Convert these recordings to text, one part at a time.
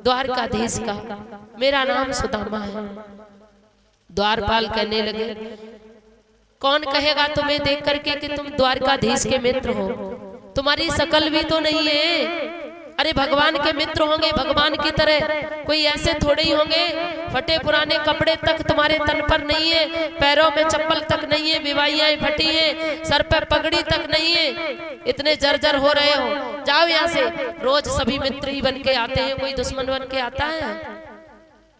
द्वारकाधीश का, मेरा नाम सुदामा है। द्वारपाल कहने लगे, कौन कहेगा तुम्हें देख करके कि तुम द्वारकाधीश के मित्र हो? तुम्हारी शकल भी तो नहीं है। अरे भगवान के मित्र होंगे भगवान की तरह, कोई ऐसे थोड़े ही होंगे। फटे पुराने कपड़े तक तुम्हारे तन पर नहीं है, पैरों में चप्पल तक नहीं है, विवाहियां फटी है, सर पे पगड़ी तक नहीं है, इतने जर्जर हो रहे हो। जाओ यहाँ से। रोज सभी मित्र ही बन के आते हैं, कोई दुश्मन बन के आता है?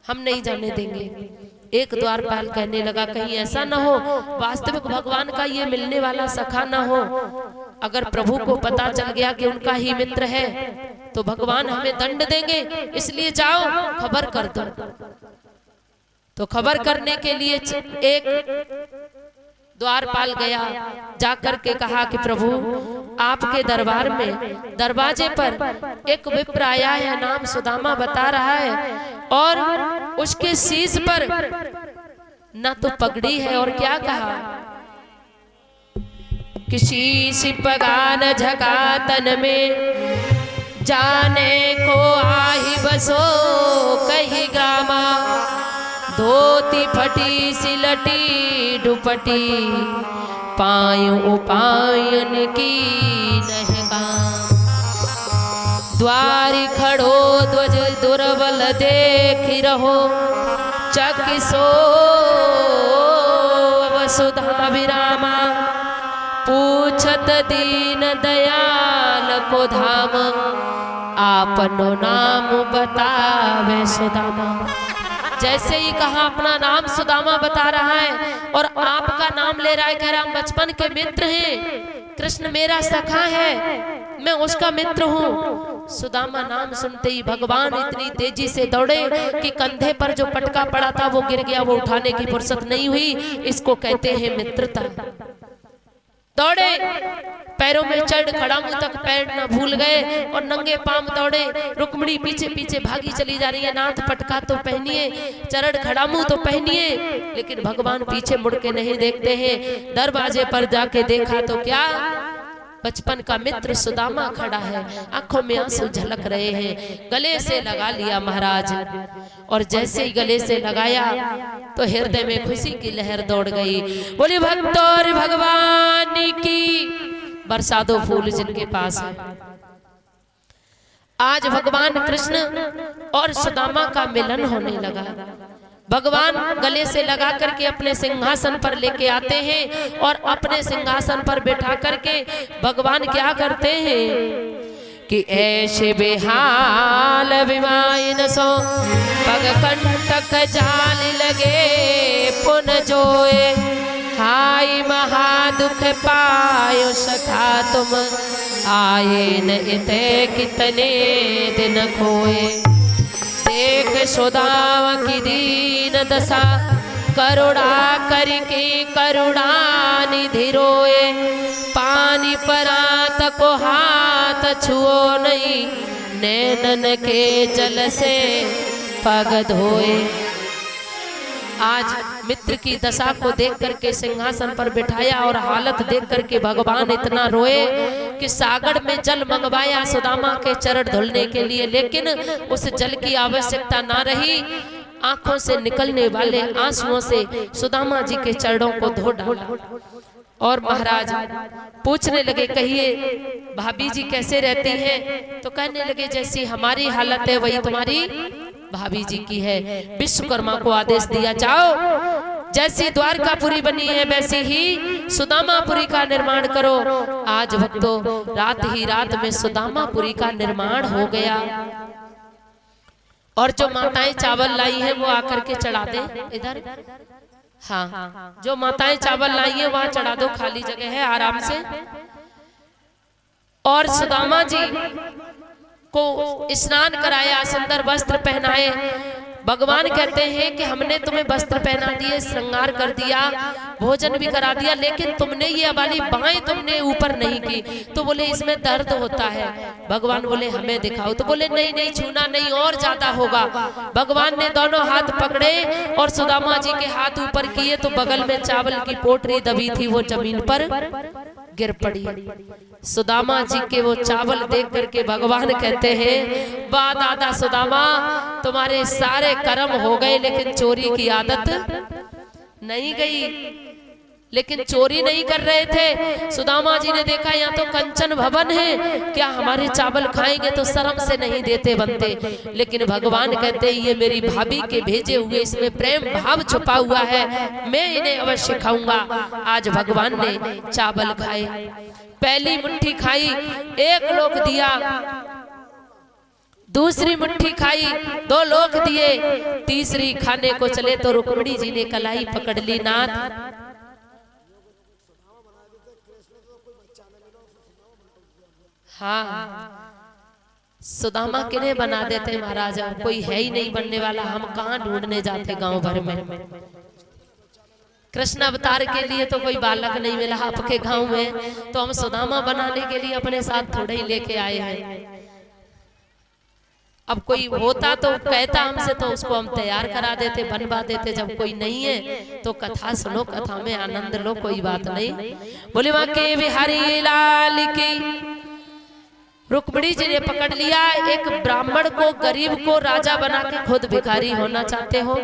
हम नहीं जाने देंगे। एक द्वारपाल कहने लगा, कहीं ऐसा न हो वास्तविक भगवान का ये मिलने वाला सखा न हो। अगर प्रभु को पता चल गया कि उनका ही मित्र है तो भगवान हमें दंड देंगे, इसलिए जाओ खबर कर दो। तो खबर करने के लिए एक द्वारपाल गया, जाकर के कहा कि प्रभु आपके दरबार में दरवाजे पर एक विप्र आया है, नाम सुदामा बता रहा है, और उसके शीश पर न तो पगड़ी है और क्या कहा कि शीश पगान झका तन में जाने को आही बसो कही ग्रामा, धोती फटी सिलटी दुपटी पायूं उपायन की नहका, द्वारी खड़ो ध्वज दुर्बल देख रहो चकिसो वसुधा विरामा, पूछत दीन दयाल को धाम, आपनो नाम बतावे सुदामा। जैसे ही कहा अपना नाम सुदामा बता रहा है और आपका नाम ले रहा है, कह रहा हम बचपन के मित्र हैं, कृष्ण मेरा सखा है, मैं उसका मित्र हूँ। सुदामा नाम सुनते ही भगवान इतनी तेजी से दौड़े कि कंधे पर जो पटका पड़ा था वो गिर गया, वो उठाने की फुर्सत नहीं हुई। इसको कहते हैं मित्रता। दौड़े, पैरों में चढ़ खड़ामू तक पैर न भूल गए और नंगे पांव दौड़े। रुक्मिणी पीछे पीछे भागी चली जा रही है, नाथ पटका तो पहनिए, चरण खड़ामू तो पहनिए, लेकिन भगवान पीछे मुड़ के नहीं देखते हैं। दरवाजे पर जाके देखा तो क्या, बचपन का मित्र सुदामा खड़ा है, आंखों में आंसू झलक रहे हैं। गले से लगा लिया महाराज, और जैसे ही गले से लगाया तो हृदय में खुशी की लहर दौड़ गई। बोले भक्तों और भगवान की बरसा दो फूल जिनके पास है। आज भगवान कृष्ण और सुदामा का मिलन होने लगा। भगवान गले से लगा करके अपने सिंहासन पर लेके आते हैं और अपने सिंहासन पर बैठा करके भगवान क्या करते हैं कि ऐसे बेहाल विमाइन सो पग कंटक जाल लगे पुन जोए, हाय महादुख पायो सखा तुम आए न इते कितने दिन खोए। देख सुदामा की दीन दशा करुणा करके करुणा निधि रोए, पानी परात को हाथ छुओ नहीं, नैनन के जल से पग धोए। आज मित्र की दशा को देख करके सिंहासन पर बिठाया और हालत देख करके भगवान इतना रोए कि सागर में जल मंगवाया सुदामा के चरण धुलने के लिए, लेकिन उस जल की आवश्यकता ना रही। आंखों से निकलने वाले आंसुओं से सुदामा जी के चरणों को धो डाला। और महाराज पूछने लगे, कहिए भाभी जी कैसे रहती हैं? तो कहने लगे जैसी हमारी हालत है वही तुम्हारी भाभी जी की है। विश्वकर्मा को आदेश दिया, जाओ जैसी द्वारकापुरी बनी है वैसी ही सुदामापुरी का निर्माण करो। आज भक्तों रात ही रात में सुदामापुरी का निर्माण हो गया। और जो माताएं चावल लाई हैं वो आकर के चढ़ा दे इधर। हाँ, जो माताएं चावल लाई हैं वहां चढ़ा दो, खाली जगह है आराम से। और सुदामा जी को स्नान कराया, सुंदर वस्त्र पहनाए। भगवान कहते हैं कि हमने तुम्हें वस्त्र पहना दिए, श्रृंगार कर दिया, भोजन भी करा दिया, लेकिन तुमने ये वाली बाएं तुमने ऊपर नहीं की। तो बोले इसमें दर्द होता है। भगवान बोले हमें दिखाओ। तो बोले नहीं नहीं, छूना नहीं, और ज्यादा होगा। भगवान ने दोनों हाथ पकड़े और सुदामा जी के हाथ ऊपर किए तो बगल में चावल की पोटली दबी थी वो जमीन पर गिर पड़ी। सुदामा जी के वो चावल देख करके भगवान कहते हैं, वाह दादा सुदामा, तुम्हारे सारे कर्म हो गए लेकिन चोरी की आदत नहीं गई। लेकिन चोरी नहीं कर रहे थे। सुदामा जी ने देखा यहाँ तो कंचन भवन है, क्या हमारे चावल खाएंगे तो शर्म से नहीं देते बनते। लेकिन भगवान कहते हैं ये मेरी भाभी के भेजे हुए, इसमें प्रेम भाव छुपा हुआ है, मैं इन्हें अवश्य खाऊंगा। आज भगवान ने चावल खाए, पहली मुट्ठी खाई, एक लोक दिया, दूसरी मुट्ठी खाई, 2 लोक दिए, तीसरी खाने को चले तो रुक्मिणी जी ने कलाई पकड़ ली, नाथ हाँ सुदामा किन्हें बना देते महाराज, अब कोई है ही नहीं बनने वाला, हम कहाँ ढूंढने जाते गांव भर में। कृष्ण अवतार के लिए तो कोई बालक नहीं मिला आपके गांव में, तो हम सुदामा बनाने के लिए अपने साथ थोड़े ही लेके आए हैं। अब कोई होता तो कहता हमसे, तो उसको हम तैयार करा देते, बनवा देते। जब कोई नहीं है तो कथा सुनो, कथा में आनंद लो, कोई बात नहीं। बोले वहां के बिहारी लाल की। रुक्मिणी जी ने पकड़ लिया, एक ब्राह्मण को, गरीब को राजा बना के खुद भिखारी होना चाहते हो।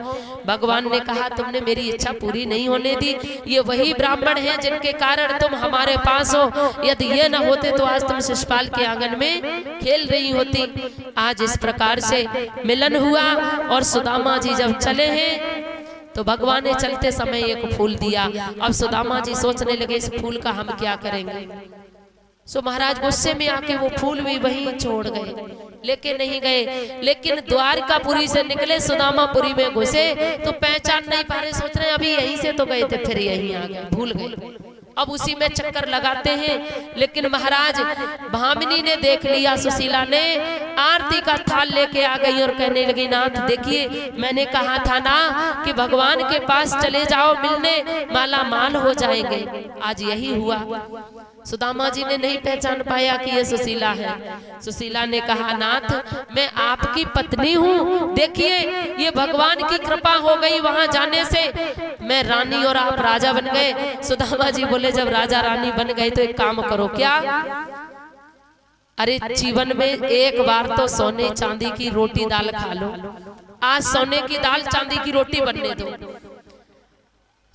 भगवान ने कहा तुमने मेरी इच्छा पूरी नहीं होने दी, ये वही ब्राह्मण हैं जिनके कारण तुम हमारे पास हो, यदि ये न होते तो आज तुम शिशुपाल के आंगन में खेल रही होती। आज इस प्रकार से मिलन हुआ और सुदामा जी जब चले हैं तो भगवान ने चलते समय एक फूल दिया। अब सुदामा जी सोचने लगे इस फूल का हम क्या करेंगे। सो महाराज गुस्से में आके वो फूल भी वहीं छोड़ गए, लेके नहीं गए। लेकिन द्वारकापुरी से निकले, सुदामापुरी में घुसे तो पहचान नहीं पा रहे, सोच रहे अभी यहीं से तो गए थे, फिर यहीं आ गए, भूल गए। अब उसी में चक्कर लगाते हैं। लेकिन महाराज भामिनी ने देख लिया, सुशीला ने आरती का थाल लेके आ गई और कहने लगी नाथ देखिए मैंने कहा था ना कि भगवान के पास चले जाओ मिलने, माला माल हो जाएंगे। आज यही हुआ। सुदामा जी ने नहीं पहचान पाया कि ये सुशीला है। सुशीला ने कहा नाथ मैं आपकी पत्नी हूँ, देखिए ये भगवान की कृपा हो गई, वहां जाने से मैं रानी और आप राजा बन गए। सुदामा जी बोले जब राजा रानी बन गए तो एक काम करो, क्या? अरे जीवन में एक बार तो सोने चांदी की रोटी दाल खा लो, आज सोने की दाल चांदी की रोटी बनने दो।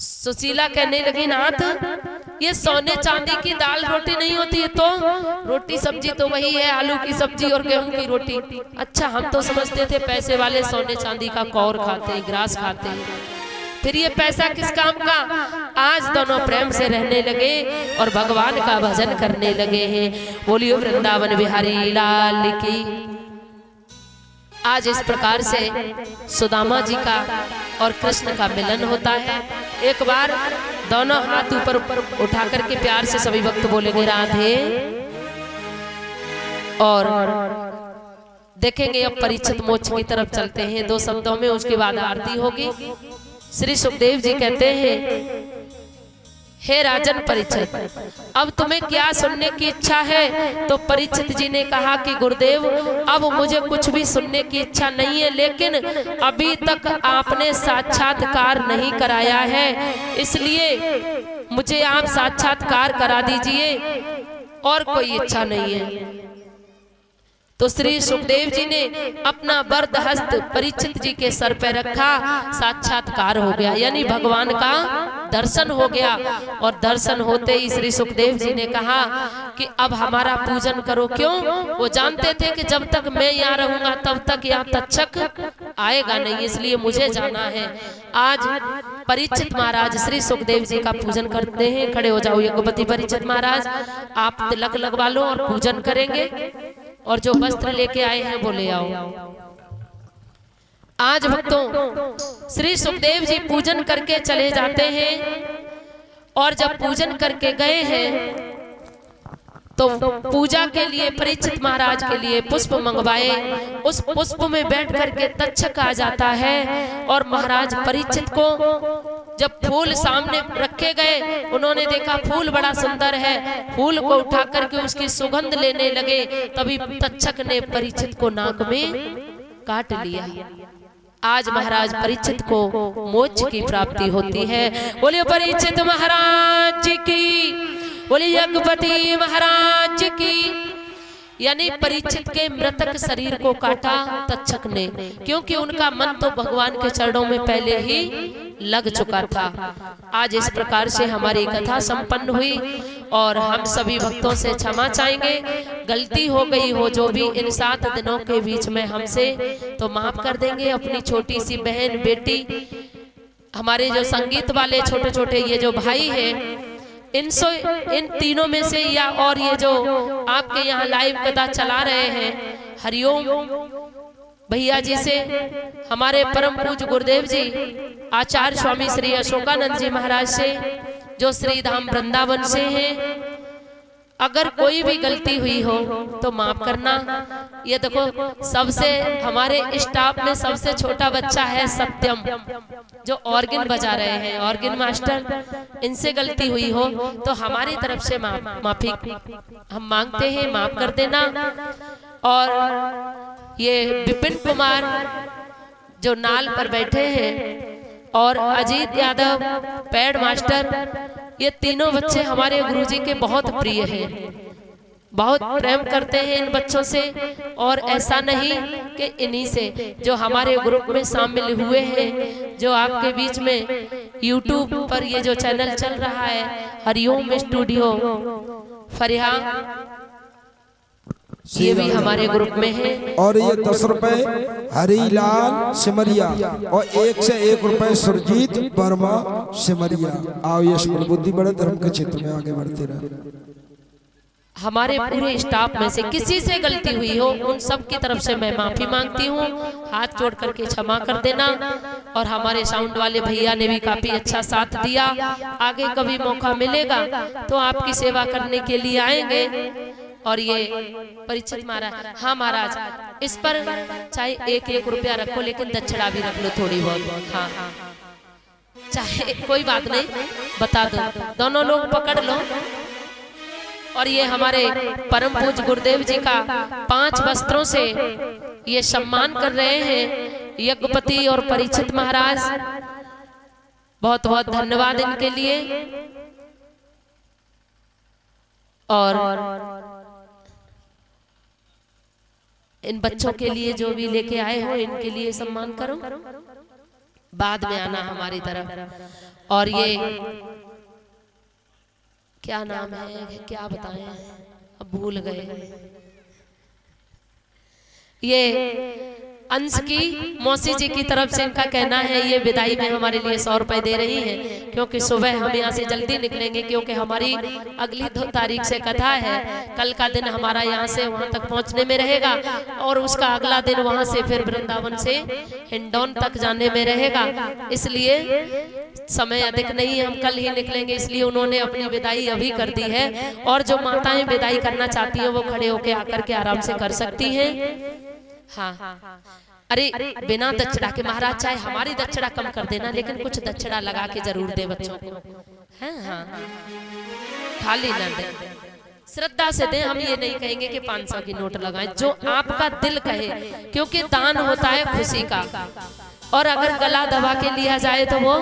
सुशीला कहने लगी नाथ ये सोने चांदी की दाल रोटी नहीं होती है, तो रोटी सब्जी तो वही है, आलू की सब्जी और गेहूं की रोटी। अच्छा हम तो समझते थे पैसे वाले सोने चांदी का कौर खाते हैं, ग्रास खाते हैं, फिर ये पैसा किस काम का। आज दोनों प्रेम से रहने लगे और भगवान का भजन करने लगे हैं। बोलियो वृंदावन बिहारी लाल की। आज इस प्रकार से सुदामा जी का और कृष्ण का मिलन होता है। एक बार दोनों हाथ ऊपर उठा करके प्यार से सभी भक्त बोलेंगे राधे, और देखेंगे अब परीक्षित मोक्ष की तरफ चलते हैं। 2 शब्दों में उसके बाद आरती होगी। श्री सुखदेव जी कहते हैं हे राजन परीक्षित अब तुम्हें क्या सुनने की इच्छा है? तो परीक्षित जी ने कहा कि गुरुदेव अब मुझे कुछ भी सुनने की इच्छा नहीं है, लेकिन अभी तक आपने साक्षात्कार नहीं कराया है, इसलिए मुझे आप साक्षात्कार करा दीजिए, और कोई इच्छा नहीं है। तो श्री सुखदेव जी ने अपना वरद हस्त परीक्षित जी के सर पे रखा, साक्षात्कार हो गया, यानी भगवान का दर्शन हो गया। और दर्शन होते ही श्री सुखदेव जी ने कहा कि अब हमारा पूजन करो। क्यों? वो जानते थे कि जब तक मैं यहाँ रहूंगा तब तक यहाँ तक्षक आएगा नहीं, इसलिए मुझे जाना है। आज परीक्षित महाराज श्री सुखदेव जी का पूजन करते हैं। खड़े हो जाओ यज्ञपति परीक्षित महाराज, आप तिलक लगवा लो और पूजन करेंगे, और जो वस्त्र लेके आए हैं वो ले आओ। आज भक्तों श्री सुखदेव जी पूजन करके चले जाते हैं, और जब पूजन करके गए हैं तो पूजा के लिए परीक्षित महाराज के लिए पुष्प मंगवाए। उस पुष्प में बैठ करके तक्षक आ जाता है, और महाराज परीक्षित को जब फूल सामने रखे गए उन्होंने देखा फूल बड़ा सुंदर है, फूल को उठा करके उसकी सुगंध लेने लगे, तभी तक्षक ने परीक्षित को नाक में काट लिया। आज महाराज परीक्षित को मोक्ष की प्राप्ति होती है। बोलिए परीक्षित महाराज की। बोले यज्ञपति महाराज की। यानी परीक्षित के मृतक शरीर को काटा तक्षक ने, क्योंकि उनका मन तो भगवान के चरणों में पहले ही लग चुका था। आज इस प्रकार से हमारी कथा संपन्न हुई और हम सभी भक्तों से क्षमा चाहेंगे। गलती हो गई हो जो भी इन 7 दिनों के बीच में हमसे, तो माफ कर देंगे। अपनी छोटी सी बहन बेटी, हमारे जो संगीत वाले छोटे छोटे ये जो भाई हैं, इन तीनों में से या और ये जो आपके यहाँ लाइव कथा चला रहे हैं, हरिओम भैया जी से, हमारे परम पूज्य गुरुदेव जी आचार्य स्वामी श्री अशोकानंद जी महाराज से, जो श्री धाम वृंदावन से हैं, अगर कोई भी गलती हुई हो तो माफ करना। ये देखो सबसे हमारे स्टाफ में सबसे छोटा बच्चा है सत्यम, जो ऑर्गन बजा रहे हैं, ऑर्गन मास्टर। इनसे गलती हुई हो तो हमारी तरफ से माफी हम मांगते हैं, माफ कर देना। और ये विपिन कुमार जो नाल पर बैठे हैं, और अजीत यादव पैड मास्टर, ये तीनों बच्चे हमारे गुरुजी के बहुत प्रिय हैं, बहुत प्रेम करते हैं इन बच्चों से। और ऐसा नहीं कि इन्हीं से जो हमारे ग्रुप में शामिल हुए हैं, जो आपके बीच में YouTube पर ये जो चैनल चल रहा है हरिओम स्टूडियो फरिहा, ये भी हमारे ग्रुप में है। और ये 10 रुपए हरिलाल सिमरिया और 1 से 1 रुपए सुरजीत वर्मा सिमरिया। आओ ये बुद्धि बड़े धर्म के क्षेत्र में आगे बढ़ते रहे। हमारे पूरे स्टाफ में से किसी से गलती हुई हो उन सब की तरफ से मैं माफी मांगती हूँ। हाथ जोड़ करके क्षमा कर देना। और हमारे साउंड वाले भैया ने भी काफी अच्छा साथ दिया। आगे कभी मौका मिलेगा तो आपकी सेवा करने के लिए आएंगे। और ये परीक्षित महाराज, हाँ महाराज, इस पर चाहे 1-1 रुपया रखो, लेकिन दक्षिणा भी रख लो थोड़ी बहुत। हाँ चाहे कोई बात नहीं, बता दो, दोनों लोग पकड़ लो। और ये हमारे परम पूज्य गुरुदेव जी का 5 वस्त्रों से ये सम्मान कर रहे हैं यज्ञपति और परीक्षित महाराज। बहुत बहुत धन्यवाद इनके लिए। और इन बच्चों के लिए जो भी लेके आए हो, इनके लिए सम्मान करो, बाद में आना हमारी तरफ। और ये क्या नाम है, क्या बताएं, अब भूल गए। ये अंश की मौसी जी की तरफ से इनका कहना है ये विदाई में हमारे लिए 100 रुपए दे रही हैं, क्योंकि सुबह हम यहाँ से जल्दी निकलेंगे, क्योंकि हमारी अगली 2 तारीख से कथा है। कल का दिन हमारा यहाँ से वहाँ तक पहुँचने में रहेगा, और उसका अगला दिन वहाँ से फिर वृंदावन से हिंडौन तक जाने में रहेगा। इसलिए समय अधिक नहीं, हम कल ही निकलेंगे, इसलिए उन्होंने अपनी विदाई अभी कर दी है। और जो माताएं विदाई करना चाहती हैं वो खड़े होकर आकर के आराम से कर सकती हैं। हाँ, अरे बिना दक्षिणा के महाराज, चाहे हमारी दक्षिणा कम कर देना, लेकिन कुछ दक्षिणा लगा के जरूर दे बच्चों को। हाँ, खाली ना दे, श्रद्धा से दे। हम ये नहीं कहेंगे कि 500 की नोट लगाएं, जो आपका दिल कहे, क्योंकि दान होता है खुशी का। और अगर गला दबा के लिया जाए तो वो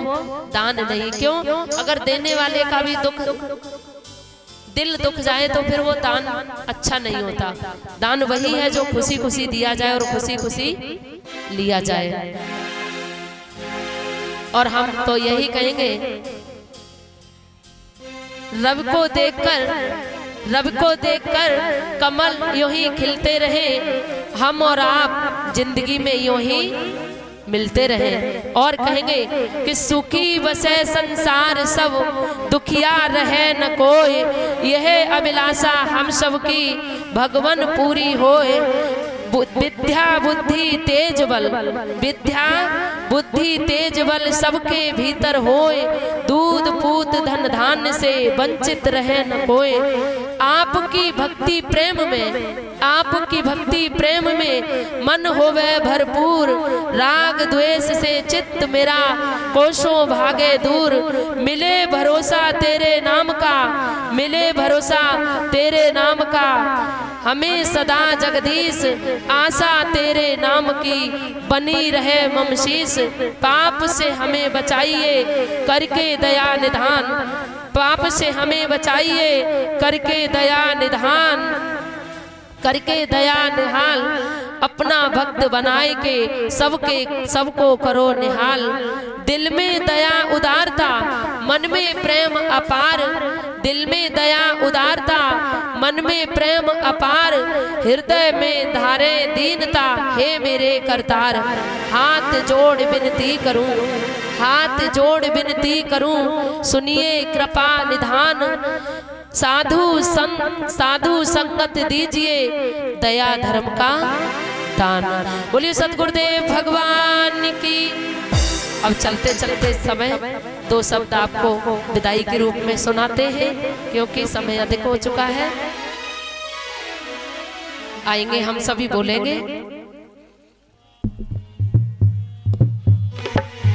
दान नहीं। क्यों? अगर देने वाले का भी दिल दुख जाए तो फिर वो दान अच्छा नहीं होता। दान वही है जो खुशी खुशी दिया जाए और खुशी खुशी लिया जाए। और हम तो यही कहेंगे, रब को देखकर कमल यूं ही खिलते रहे, हम और आप जिंदगी में यूं ही मिलते रहे। और कहेंगे कि सुखी बसे संसार सब, दुखिया रहे न कोई, यह अभिलाषा हम सब की भगवन पूरी होए। विद्या बुद्धि तेज बल, विद्या बुद्धि तेज बल सबके भीतर होए, दूध पूत धन धान्य से वंचित रहे न कोई। आपकी भक्ति प्रेम में, आपकी भक्ति प्रेम में मन होवे भरपूर, राग द्वेष से चित्त मेरा कोसों भागे दूर। मिले भरोसा तेरे नाम का, मिले भरोसा तेरे नाम का, हमें सदा जगदीश आशा तेरे नाम की बनी रहे ममशीस। पाप से हमें बचाइए करके दया निधान, पाप से हमें बचाइए, करके दया निधान, करके दया निहाल। अपना भक्त बनाए के सबको करो निहाल। दिल में दया उदारता, मन में प्रेम अपार। दिल में दया उदारता, मन में प्रेम अपार। हृदय में धारे दीनता, हे मेरे करतार। हाथ जोड़ विनती करूं, हाथ जोड़ विनती करूं, सुनिए कृपा निधान। साधु संगत दीजिए, दया धर्म का दान। बोलिए सतगुरुदेव भगवान की। अब चलते चलते समय दो शब्द आपको विदाई के रूप में सुनाते हैं, क्योंकि समय अधिक हो चुका है। आएंगे हम सभी बोलेंगे।